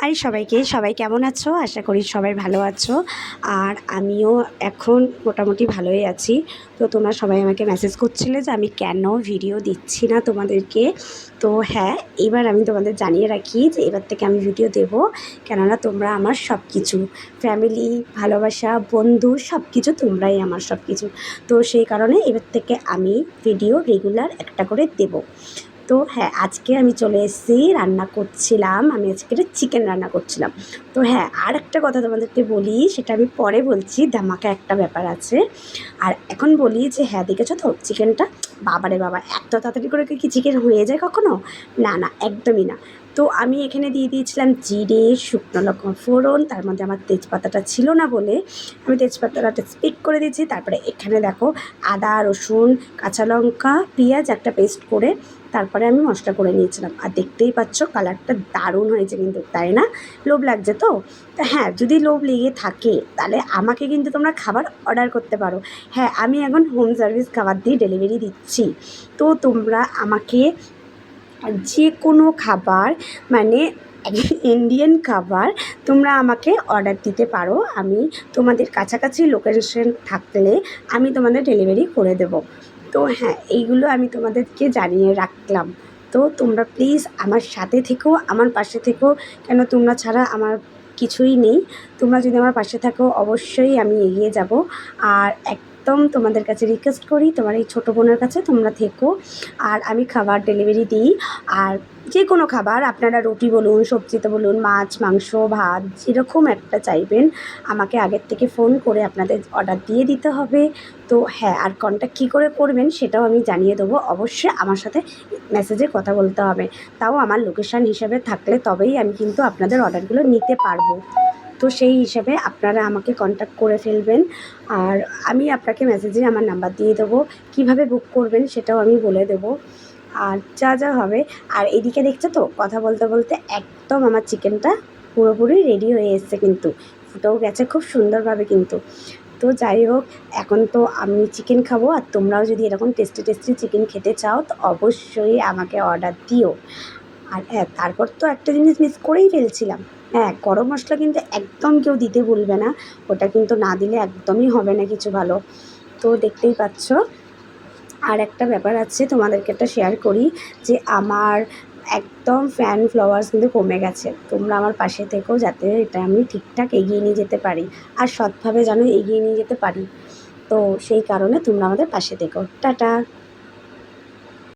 High সবাইকে, সবাই কেমন আছো? আশা করি সবাই ভালো আছো। আর আমিও এখন মোটামুটি ভালোই আছি। তো তোমরা সবাই আমাকে মেসেজ করছিলে যে আমি কেন ভিডিও দিচ্ছি না তোমাদেরকে। তো হ্যাঁ, এবার আমি তোমাদের জানিয়ে রাখি যে এবার থেকে আমি ভিডিও দেব। কেননা তোমরা আমার সব কিছু, ফ্যামিলি, ভালোবাসা, বন্ধু সব কিছু, তোমরাই আমার সব কিছু। তো সেই কারণে এবার থেকে আমি ভিডিও রেগুলার একটা করে দেবো। তো হ্যাঁ, আজকে আমি চলে এসেছি, রান্না করছিলাম। আমি আজকে একটা চিকেন রান্না করছিলাম। তো হ্যাঁ, আর একটা কথা তোমাদেরকে বলি, সেটা আমি পরে বলছি, ধামাকা একটা ব্যাপার আছে। আর এখন বলি যে হ্যাঁ, দেখেছো তো চিকেনটা? বাবারে বাবা, এত তাড়াতাড়ি করে কি চিকেন হয়ে যায় কখনো? না না, একদমই না। তো আমি এখানে দিয়ে দিয়েছিলাম জিরে, শুকনো লঙ্কা ফোড়ন, তার মধ্যে আমার তেজপাতাটা ছিল না বলে আমি তেজপাতাটা স্পিক করে দিয়েছি। তারপরে এখানে দেখো আদা, রসুন, কাঁচা লঙ্কা, পেঁয়াজ একটা পেস্ট করে তারপরে আমি মশলা করে নিয়েছিলাম। আর দেখতেই পাচ্ছ কালারটা দারুণ হয়েছে কিন্তু, তাই না? লোভ লাগছে তো? তা হ্যাঁ, যদি লোভ লেগে থাকে তাহলে আমাকে কিন্তু তোমরা খাবার অর্ডার করতে পারো। হ্যাঁ, আমি এখন হোম সার্ভিস খাবার দিয়ে ডেলিভারি দিচ্ছি। তো তোমরা আমাকে যে কোনো খাবার, মানে ইন্ডিয়ান খাবার তোমরা আমাকে অর্ডার দিতে পারো। আমি তোমাদের কাছাকাছি লোকেশন থাকলে আমি তোমাদের ডেলিভারি করে দেবো। তো হ্যাঁ, এইগুলো আমি তোমাদেরকে জানিয়ে রাখলাম। তো তোমরা প্লিজ আমার সাথে থেকো, আমার পাশে থেকো। কেন তোমরা ছাড়া আমার কিছুই নেই। তোমরা যদি আমার পাশে থাকো অবশ্যই আমি এগিয়ে যাব। আর একদম তোমাদের কাছে রিকোয়েস্ট করি, তোমার এই ছোটো বোনের কাছে তোমরা থেকো। আর আমি খাবার ডেলিভারি দিই। আর যে কোনো খাবার, আপনারা রুটি বলুন, সবজিতে বলুন, মাছ, মাংস, ভাত, যেরকম একটা চাইবেন আমাকে আগের থেকে ফোন করে আপনাদের অর্ডার দিয়ে দিতে হবে। তো হ্যাঁ, আর কন্ট্যাক্ট কী করে করবেন সেটাও আমি জানিয়ে দেবো। অবশ্যই আমার সাথে মেসেজে কথা বলতে হবে, তাও আমার লোকেশান হিসাবে থাকলে তবেই আমি কিন্তু আপনাদের অর্ডারগুলো নিতে পারবো। তো সেই হিসাবে আপনারা আমাকে কন্ট্যাক্ট করে ফেলবেন। আর আমি আপনাকে মেসেজে আমার নাম্বার দিয়ে দেবো। কীভাবে বুক করবেন সেটাও আমি বলে দেবো। আর যা যা হবে। আর এদিকে দেখছো তো, কথা বলতে বলতে একদম আমার চিকেনটা পুরোপুরি রেডি হয়ে এসছে, কিন্তু ফুটেও গেছে খুব সুন্দরভাবে কিন্তু। তো যাই হোক, এখন তো আমি চিকেন খাবো, আর তোমরাও যদি এরকম টেস্টি টেস্টি চিকেন খেতে চাও তো অবশ্যই আমাকে অর্ডার দিও। আর হ্যাঁ, তারপর তো একটা জিনিস মিস করেই ফেলছিলাম। হ্যাঁ, গরম মশলা কিন্তু একদম কেউ দিতে ভুলবে না। ওটা কিন্তু না দিলে একদমই হবে না কিছু ভালো। তো দেখতেই পাচ্ছ। আর একটা ব্যাপার আছে, তোমাদেরকে একটা শেয়ার করি, যে আমার একদম ফ্যান ফলোয়ার্স কিন্তু কমে গেছে। তোমরা আমার পাশে থেকেও যাতে এটা আমি ঠিকঠাক এগিয়ে নিয়ে যেতে পারি, আর সৎভাবে যেন এগিয়ে নিয়ে যেতে পারি। তো সেই কারণে তোমরা আমাদের পাশে থেকো। টাটা।